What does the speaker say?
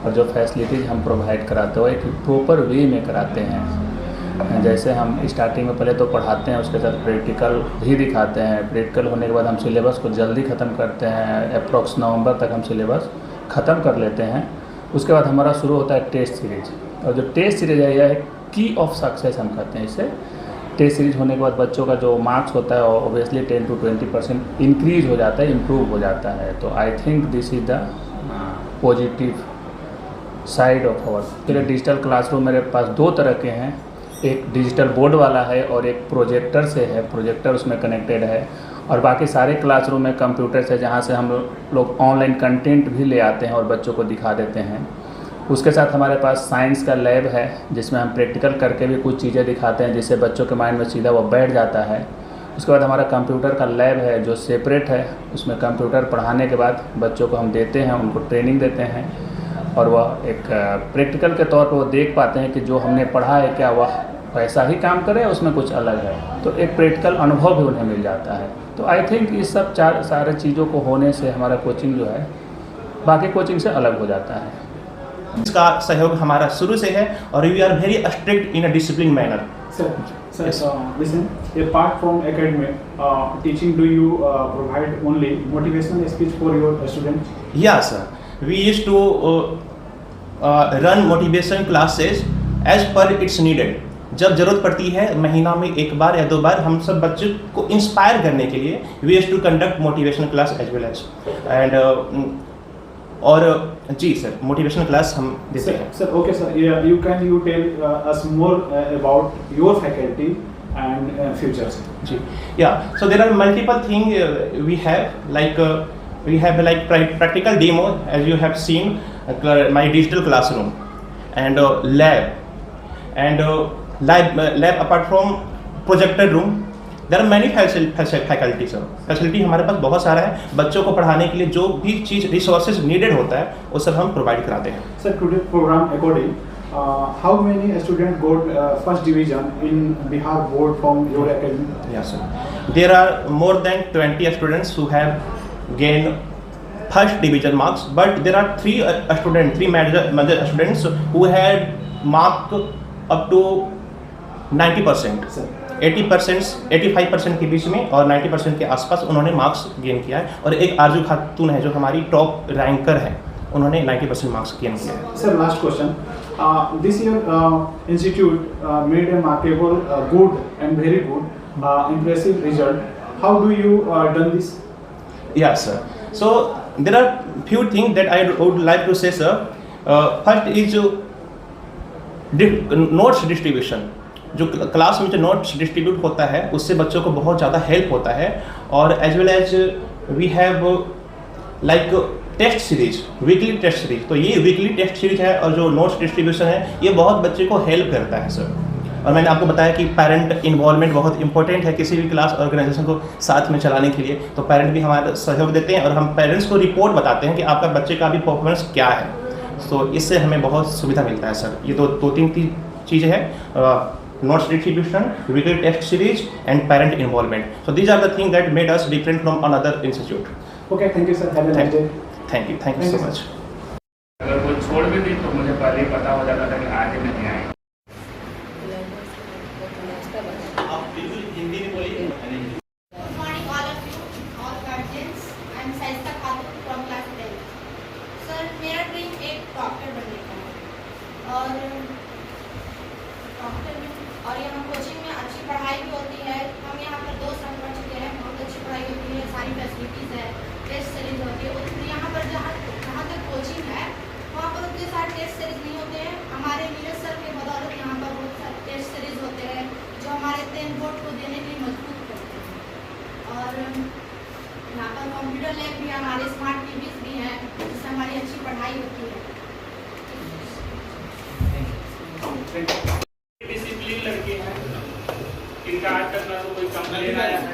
और जो फैसिलिटीज़ हम प्रोवाइड कराते हैं वो एक प्रॉपर वे में कराते हैं। जैसे हम स्टार्टिंग में पहले तो पढ़ाते हैं, उसके साथ प्रैक्टिकल भी दिखाते हैं। प्रैक्टिकल होने के बाद हम सिलेबस को जल्दी ख़त्म करते हैं, अप्रॉक्स नवंबर तक हम सिलेबस ख़त्म कर लेते हैं। उसके बाद हमारा शुरू होता है टेस्ट सीरीज, और जो टेस्ट सीरीज है यह है की ऑफ सक्सेस हम कहते हैं इसे। टेस्ट सीरीज होने के बाद बच्चों का जो मार्क्स होता है ऑब्वियसली 10 to 20% इंक्रीज हो जाता है, इम्प्रूव हो जाता है। तो I think this is the positive side of our. फिर डिजिटल क्लासरूम मेरे पास दो तरह के हैं, एक डिजिटल बोर्ड वाला है और एक प्रोजेक्टर से है, प्रोजेक्टर उसमें कनेक्टेड है। और बाकी सारे क्लासरूम में कंप्यूटर से, जहाँ से हम लोग ऑनलाइन कंटेंट भी ले आते हैं और बच्चों को दिखा देते हैं। उसके साथ हमारे पास साइंस का लैब है, जिसमें हम प्रैक्टिकल करके भी कुछ चीज़ें दिखाते हैं, जिससे बच्चों के माइंड में सीधा वो बैठ जाता है। उसके बाद हमारा कंप्यूटर का लैब है जो सेपरेट है, उसमें कंप्यूटर पढ़ाने के बाद बच्चों को हम देते हैं, उनको ट्रेनिंग देते हैं, और वह एक प्रैक्टिकल के तौर पर वो देख पाते हैं कि जो हमने पढ़ा है क्या वह वैसा ही काम करे, उसमें कुछ अलग है। तो एक प्रैक्टिकल अनुभव भी उन्हें मिल जाता है। तो आई थिंक इस सब सारे चीज़ों को होने से हमारा कोचिंग जो है बाकी कोचिंग से अलग हो जाता है। इसका सहयोग हमारा शुरू से है और we are very strict in a discipline manner. Sir, listen. Apart from academic teaching, do you provide only motivational speech for your students? Yeah, sir. We used to run motivation classes as per its needed. जब ज़रूरत पड़ती है महीना में एक बार या दो बार हम सब बच्चों को इंस्पायर करने के लिए we used to conduct motivation class as well as and और जी सर मोटिवेशनल क्लास हम देते हैं। Sir okay sir, you tell us more about your faculty and futures. जी या so there are multiple thing we have like practical demo as you have seen my digital classroom and lab apart from projector room there are many faculty sir. Facility हमारे पास बहुत सारा है, बच्चों को पढ़ाने के लिए जो भी चीज़ रिसोर्सेज नीडेड होता है वो सब हम प्रोवाइड कराते हैं। Sir today program according how many students got first division in Bihar board from your academy? Yes sir, there are more than 20 students who have gained first division marks, but there are three major students who had marked up to 90%. Sir. 80%, 85% के बीच में और 90% के आसपास उन्होंने marks gain किया है। और एक आरजू खातून है जो हमारी टॉप रैंकर है, उन्होंने 90% मार्क्स गेन किया है। Sir last question, this year institute made a remarkable good and very good impressive result. How do you done this? Yes sir, so there are few things that I would like to say sir. First is notes distribution। जो class में जो notes distribute होता है उससे बच्चों को बहुत ज़्यादा हेल्प होता है। और as well as we have like test series, weekly test series. तो ये वीकली टेस्ट सीरीज है और जो नोट्स डिस्ट्रीब्यूशन है ये बहुत बच्चे को हेल्प करता है सर। और मैंने आपको बताया कि पेरेंट इन्वॉल्वमेंट बहुत इंपॉर्टेंट है किसी भी क्लास ऑर्गेनाइजेशन को साथ में चलाने के लिए। तो पेरेंट भी हमारा सहयोग देते हैं और हम पेरेंट्स को रिपोर्ट बताते हैं कि आपका बच्चे का भी परफॉर्मेंस क्या है। तो इससे हमें बहुत सुविधा मिलता है सर। ये दो तीन चीज़ें हैं, notes distribution, weekly test series and parent involvement. So these are the things that made us different from another institute. Okay, thank you sir, have a nice day. Thank you so much. अगर कोई छोड़ भी दी तो मुझे पहले ही पता हो जाता था कि आगे नहीं आएंगे। आप बिल्कुल हिंदी में बोलिए। Good morning all of you, all guardians. I am Saista Khatun from class 10th. Sir, मेरा ड्रीम एक डॉक्टर बनने का है और यहाँ कोचिंग में अच्छी पढ़ाई भी होती है। हम यहाँ पर 2 साल पढ़ चुके हैं, बहुत अच्छी पढ़ाई होती है, सारी फैसिलिटीज़ है, टेस्ट सीरीज होती है। तो यहाँ पर जहाँ तक कोचिंग है वहाँ पर उतने सारे टेस्ट सीरीज नहीं होते हैं। हमारे नीरज सर के बदौलत यहाँ पर बहुत सारे टेस्ट सीरीज होते हैं जो हमारे 10 बोर्ड को देने के लिए मजबूत करते हैं। और यहाँ पर कंप्यूटर लैब भी, हमारे स्मार्ट टीवीज भी हैं जिससे हमारी अच्छी पढ़ाई होती है। डिसिप्लिन लड़के हैं, इनका आज तक ना तो कोई कंप्लेन आया है।